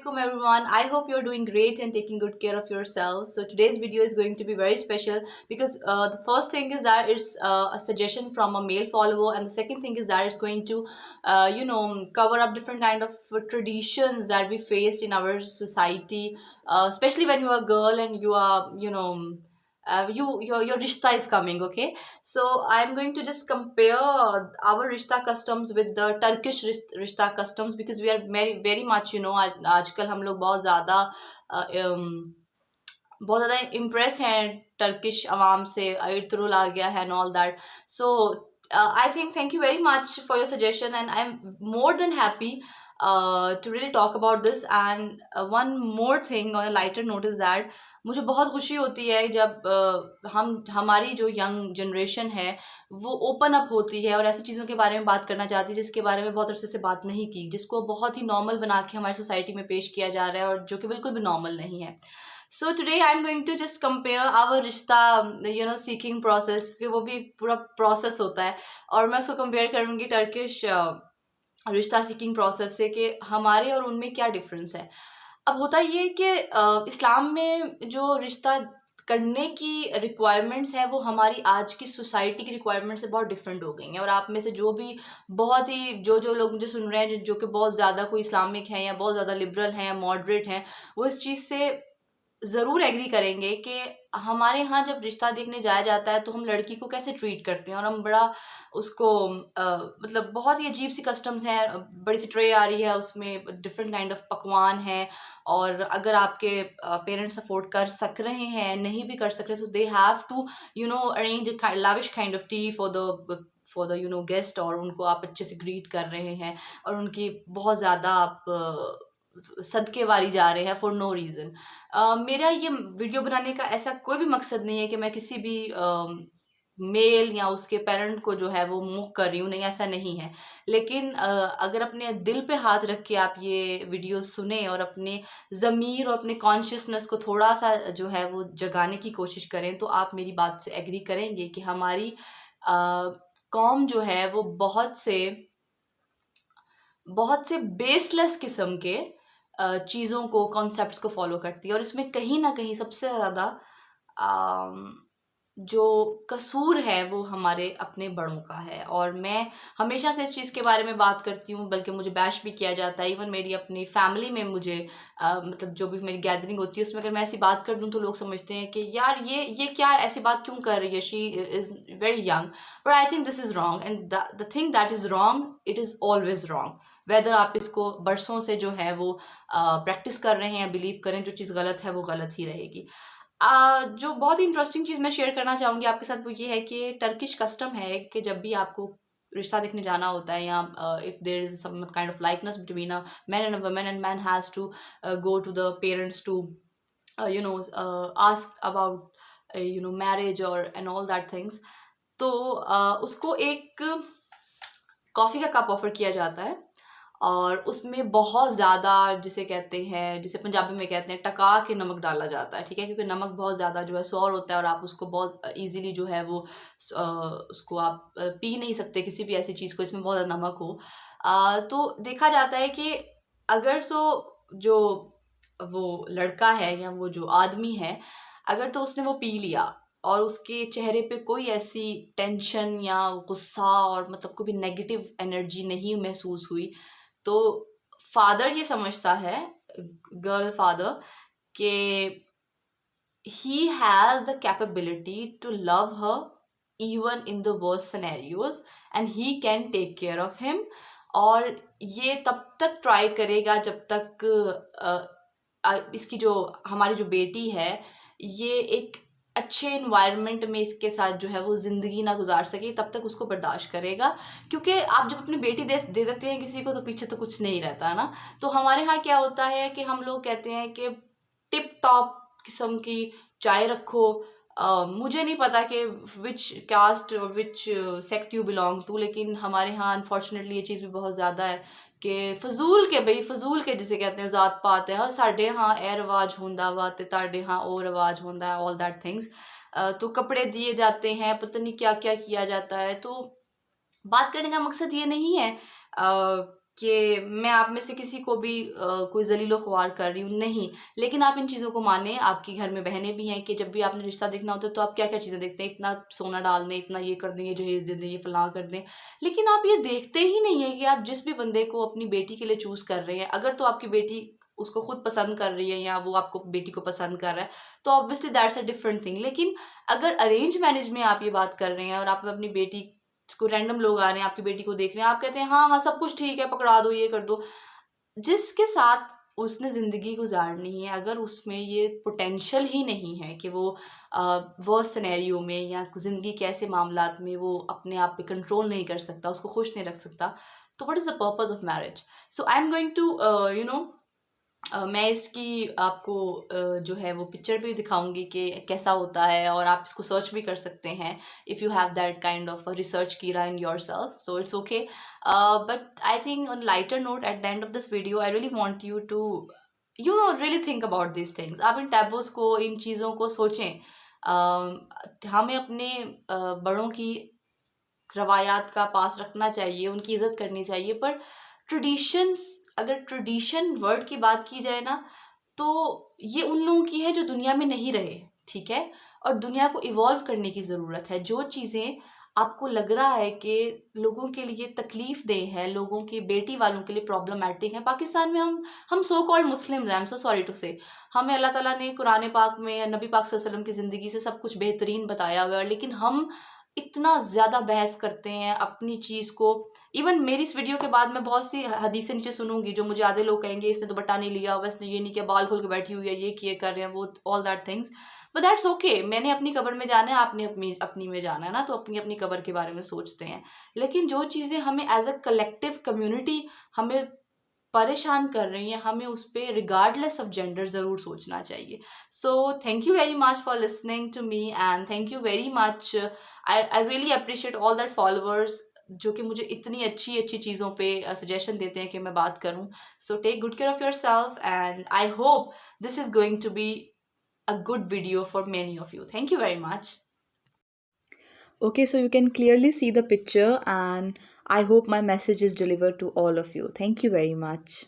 Assalamualaikum everyone. I hope you're doing great and taking good care of yourselves. So today's video is going to be very special because the first thing is that it's a suggestion from a male follower, and the second thing is that it's going to cover up different kind of traditions that we faced in our society, especially when you are a girl and you are your rishta is coming. Okay, so I'm going to just compare our rishta customs with the Turkish rishta customs, because we are very very much आजकल हम लोग बहुत ज़्यादा impress हैं Turkish अवाम से. इर्तुरुल आ गया है and all that. So I think thank you very much for your suggestion and I am more than happy to really talk about this. And one more thing on a lighter note is that मुझे बहुत खुशी होती है जब हमारी जो young generation है वो ओपन अप होती है और ऐसी चीज़ों के बारे में बात करना चाहती है जिसके बारे में बहुत अरसे से बात नहीं की, जिसको बहुत ही नॉर्मल बना के हमारी सोसाइटी में पेश किया जा रहा है और जो कि बिल्कुल भी नॉर्मल नहीं है. So today I am going to just compare our rishta seeking process, क्योंकि वो भी पूरा प्रोसेस होता है, और मैं उसको कंपेयर करूँगी टर्किश रिश्ता सीकिंग प्रोसेस से कि हमारे और उनमें क्या डिफरेंस है. अब होता ये है कि इस्लाम में जो रिश्ता करने की रिक्वायरमेंट्स हैं वो हमारी आज की सोसाइटी की रिक्वायरमेंट से बहुत डिफरेंट हो गई हैं. और आप में से जो भी बहुत ही जो लोग मुझे सुन रहे हैं जो कि बहुत ज़्यादा कोई इस्लामिक हैं या बहुत ज़्यादा लिबरल हैं या मॉडरेट हैं, वो इस चीज़ से ज़रूर एग्री करेंगे कि हमारे यहाँ जब रिश्ता देखने जाया जाता है तो हम लड़की को कैसे ट्रीट करते हैं, और हम बड़ा उसको मतलब बहुत ही अजीब सी कस्टम्स हैं. बड़ी सी ट्रे आ रही है, उसमें डिफरेंट काइंड ऑफ पकवान हैं, और अगर आपके पेरेंट्स अफोर्ड कर सक रहे हैं, नहीं भी कर सक रहे, so they have to arrange lavish kind of tea for the guest, और उनको आप अच्छे से ग्रीट कर रहे हैं और उनकी बहुत ज़्यादा आप सदके वारी जा रहे हैं फॉर नो रीज़न. मेरा ये वीडियो बनाने का ऐसा कोई भी मकसद नहीं है कि मैं किसी भी मेल या उसके पेरेंट को जो है वो मुँह कर रही हूँ, नहीं, ऐसा नहीं है. लेकिन अगर अपने दिल पे हाथ रख के आप ये वीडियो सुने और अपने ज़मीर और अपने कॉन्शियसनेस को थोड़ा सा जो है वो जगाने की कोशिश करें, तो आप मेरी बात से एग्री करेंगे कि हमारी कौम जो है वो बहुत से बेसलेस किस्म के चीज़ों को, कॉन्सेप्ट्स को फॉलो करती है. और इसमें कहीं ना कहीं सबसे ज़्यादा जो कसूर है वो हमारे अपने बड़ों का है. और मैं हमेशा से इस चीज़ के बारे में बात करती हूँ, बल्कि मुझे बैश भी किया जाता है. इवन मेरी अपनी फैमिली में मुझे मतलब जो भी मेरी गैदरिंग होती है उसमें अगर मैं ऐसी बात कर दूँ तो लोग समझते हैं कि यार ये क्या ऐसी बात क्यों कर रही है, she is very young. But I think this is wrong, and the thing that is wrong, it is always wrong. Whether आप इसको बरसों से जो है वो प्रैक्टिस कर रहे हैं, बिलीव करें, जो चीज़ गलत है वो गलत ही रहेगी. जो बहुत ही इंटरेस्टिंग चीज़ मैं शेयर करना चाहूँगी आपके साथ वो ये है कि टर्किश कस्टम है कि जब भी आपको रिश्ता देखने जाना होता है, या if there is some kind of likeness between a man and a woman, and man has to go to the parents to ask about marriage और एंड ऑल दैट थिंग्स, तो उसको एक कॉफ़ी का कप ऑफर किया जाता है, और उसमें बहुत ज़्यादा जिसे कहते हैं, जिसे पंजाबी में कहते हैं टका के नमक डाला जाता है. ठीक है, क्योंकि नमक बहुत ज़्यादा जो है सौर होता है और आप उसको बहुत ईजीली जो है वो उसको आप पी नहीं सकते किसी भी ऐसी चीज़ को इसमें बहुत ज़्यादा नमक हो. तो देखा जाता है कि अगर तो जो वो लड़का है या वो जो आदमी है, अगर तो उसने वो पी लिया और उसके चेहरे पे कोई ऐसी टेंशन या गुस्सा और मतलब कोई भी नेगेटिव एनर्जी नहीं महसूस हुई, तो फादर ये समझता है, गर्ल फादर, कि he has the capability to love her even in the worst scenarios and he can take care of him. और ये तब तक ट्राई करेगा जब तक इसकी जो हमारी जो बेटी है ये एक अच्छे इन्वायरमेंट में इसके साथ जो है वो ज़िंदगी ना गुजार सके, तब तक उसको बर्दाश्त करेगा. क्योंकि आप जब अपनी बेटी दे देते हैं किसी को तो पीछे तो कुछ नहीं रहता ना. तो हमारे यहाँ क्या होता है कि हम लोग कहते हैं कि टिप टॉप किस्म की चाय रखो. मुझे नहीं पता कि विच कास्ट और विच सेक्ट यू बिलोंग टू, लेकिन हमारे यहाँ अनफॉर्चुनेटली ये चीज़ भी बहुत ज़्यादा है कि फजूल के जिसे कहते हैं ज़ात पात है. और साढ़े हाँ ए रवाज होंदा वा ते ताड़े हाँ ओ रवाज होंदा है, ऑल दैट थिंग्स. तो कपड़े दिए जाते हैं, पता नहीं क्या क्या किया जाता है. तो बात करने का मकसद ये नहीं है कि मैं आप में से किसी को भी कोई ज़लील ख्वार कर रही हूँ, नहीं। लेकिन आप इन चीज़ों को मानें, आपकी घर में बहनें भी हैं कि जब भी आपने रिश्ता देखना होता है तो आप क्या-क्या चीज़ें देखते हैं, इतना सोना डाल दें, इतना ये कर दें, ये जहेज़ दे दें, ये फलाँ कर दें। लेकिन आप ये देखते ही नहीं हैं कि आप जिस भी बंदे को अपनी बेटी के लिए चूज़ कर रहे हैं, अगर तो आपकी बेटी उसको खुद पसंद कर रही है या वो आपको बेटी को पसंद कर रहा है, तो obviously that's a different thing. लेकिन अगर अरेंज मैरिज में आप ये बात कर रहे हैं और आप अपनी बेटी को, रैंडम लोग आ रहे हैं आपकी बेटी को देख रहे हैं, आप कहते हैं हाँ, हाँ, सब कुछ ठीक है, पकड़ा दो, ये कर दो। जिसके साथ उसने ज़िंदगी गुज़ारनी है, अगर उसमें ये पोटेंशियल ही नहीं है कि वो वर्स्ट सिनेरियो में या ज़िंदगी के ऐसे मामलात में वो अपने आप पे कंट्रोल नहीं कर सकता, उसको खुश नहीं रख सकता, तो what is the purpose of marriage? So I am going to you know मैं इसकी आपको जो है वो पिक्चर भी दिखाऊँगी कि कैसा होता है, और आप इसको सर्च भी कर सकते हैं if you have that kind of research किया in yourself, so it's okay. But I think on lighter note at the end of this video I really want you to really think about these things. आप इन taboos को, इन चीज़ों को सोचें। हमें अपने बड़ों की रवायात का पास रखना चाहिए, उनकी इज़्ज़त करनी चाहिए, पर ट्रेडिशंस, अगर ट्रेडिशन वर्ड की बात की जाए ना, तो ये उन लोगों की है जो दुनिया में नहीं रहे, ठीक है? और दुनिया को इवॉल्व करने की ज़रूरत है। जो चीज़ें आपको लग रहा है कि लोगों के लिए तकलीफ़ देह है, लोगों की बेटी वालों के लिए प्रॉब्लमैटिक है, पाकिस्तान में हम सो कॉल्ड मुस्लिम्स हैं, I am so sorry to say, हमें अल्लाह ताला ने कुरान पाक में या नबी पाक सल्लल्लाहु अलैहि वसल्लम की ज़िंदगी से सब कुछ बेहतरीन बताया हुआ है, लेकिन हम इतना ज़्यादा बहस करते हैं अपनी चीज़ को। इवन मेरी इस वीडियो के बाद मैं बहुत सी हदीसें नीचे सुनूंगी जो मुझे आधे लोग कहेंगे इसने दुपट्टा नहीं लिया हुआ, इसने ये नहीं किया, बाल खोल के बैठी हुई है, ये किए कर रहे हैं, वो all that things, but that's okay. मैंने अपनी कब्र में जाना है, आपने अपनी अपनी में जाना है ना, तो अपनी अपनी कब्र के बारे में सोचते हैं। लेकिन जो चीज़ें हमें एज अ कलेक्टिव कम्युनिटी हमें परेशान कर रही हैं, हमें उस पे रिगार्डलेस ऑफ जेंडर ज़रूर सोचना चाहिए। So thank you very much for listening to me, and thank you very much, I really appreciate all that followers जो कि मुझे इतनी अच्छी अच्छी चीज़ों पे सजेशन देते हैं कि मैं बात करूं। So take good care of yourself, and I hope this is going to be a good video for many of you. Thank you very much. Okay, so you can clearly see the picture, and I hope my message is delivered to all of you. Thank you very much.